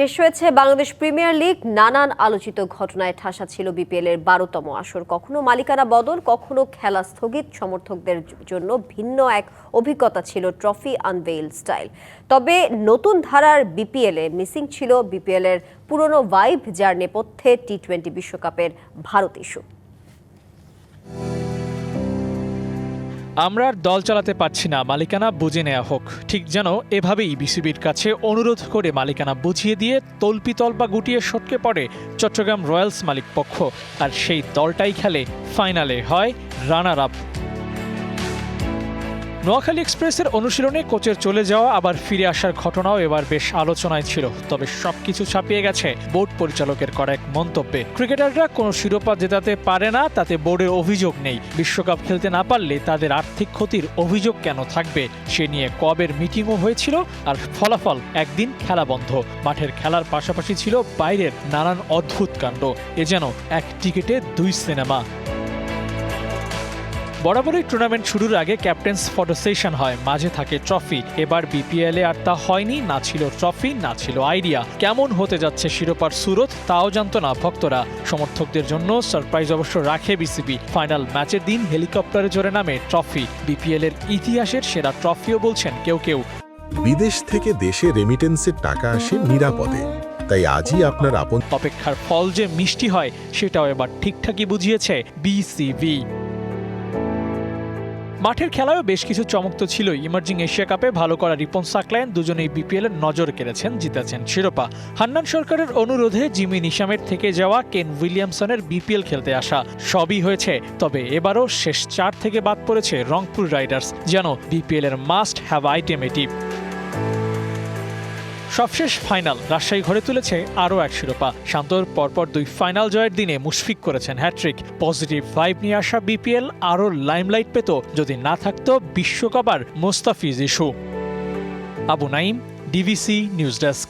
শেষ হয়েছে Bangladesh premier league. নানান আলোচিত ঘটনায় ঠাসা ছিল বিপিএল এর ১২তম আসর। কখনো মালিকানা বদল, কখনো খেলা স্থগিত। সমর্থকদের জন্য ভিন্ন এক অভিজ্ঞতা ছিল ট্রফি আনভেইল স্টাইল। তবে নতুন ধারার বিপিএল এ মিসিং ছিল বিপিএল এর পুরনো ভাইব, যার নেপথ্যে টি-20 বিশ্বকাপের ভারত ইস্যু। আমরা আর দল চালাতে পারছি না, মালিকানা বুঝে নেওয়া হোক। ঠিক যেন এভাবেই বিসিবির কাছে অনুরোধ করে মালিকানা বুঝিয়ে দিয়ে তল্পিতল বা গুটিয়ে সটকে পড়ে চট্টগ্রাম রয়্যালস মালিক পক্ষ। আর সেই দলটাই খেলে ফাইনালে, হয় রানার আপ। নোয়াখালী এক্সপ্রেসের অনুশীলনে কোচের চলে যাওয়া আবার ফিরে আসার ঘটনাও এবার বেশ আলোচনায় ছিল। তবে সবকিছু ছাপিয়ে গেছে বোর্ড পরিচালকের করা এক মন্তব্যে। ক্রিকেটাররা কোনো শিরোপা জেতাতে পারে না, তাতে বোর্ডের অভিযোগ নেই। বিশ্বকাপ খেলতে না পারলে তাদের আর্থিক ক্ষতির অভিযোগ কেন থাকবে, সে নিয়ে কবের মিটিংও হয়েছিল। আর ফলাফল একদিন খেলা বন্ধ। মাঠের খেলার পাশাপাশি ছিল বাইরের নানান অদ্ভুত কাণ্ড। এ যেন এক টিকিটে দুই সিনেমা। বরাবরই টুর্নামেন্ট শুরুর আগে ক্যাপ্টেন্স ফটো সেশন হয়, মাঝে থাকে ট্রফি। এবার বিপিএল এ আর তা হয়নি। না ছিল ট্রফি, না ছিল আইডিয়া। কেমন হতে যাচ্ছে শিরোপার সুরত, তাও জানতো না ভক্তরা। সমর্থকদের জন্য সারপ্রাইজ অবশ্য রাখে বিসিবি। ফাইনাল ম্যাচের দিন হেলিকপ্টারে চড়ে নামে ট্রফি। বিপিএল এর ইতিহাসের সেরা ট্রফিও বলছেন কেউ কেউ। বিদেশ থেকে দেশে রেমিটেন্সের টাকা আসে নিরাপদে, তাই আজই আপনার আপন। অপেক্ষার ফল যে মিষ্টি হয়, সেটাও এবার ঠিকঠাকই বুঝিয়েছে বিসিবি। মাঠের খেলায়ও বেশ কিছু চমক তো ছিলই। ইমার্জিং এশিয়া কাপে ভালো করা রিপন সাকলায়েন দুজনেই বিপিএল এর নজর কেড়েছেন, জিতেছেন শিরোপা। হান্নান সরকারের অনুরোধে জিমি নিশামের থেকে যাওয়া কেন উইলিয়ামসনের বিপিএল খেলতে আসা, সবই হয়েছে। তবে এবারও শেষ 4 থেকে বাদ পড়েছে রংপুর রাইডার্স, যেন বিপিএল এর মাস্ট হ্যাভ আইটেম এটি। সবশেষ ফাইনাল রাজশাহী ঘরে তুলেছে আরও এক শিরোপা। শান্তর পরপর 2 ফাইনাল জয়ের দিনে মুশফিক করেছেন হ্যাট্রিক। পজিটিভ ভাইব নিয়ে আসা বিপিএল আরও লাইমলাইট পেত যদি না থাকতো বিশ্বকাপ আর Mustafiz issue. Abu Naim, DVC news desk.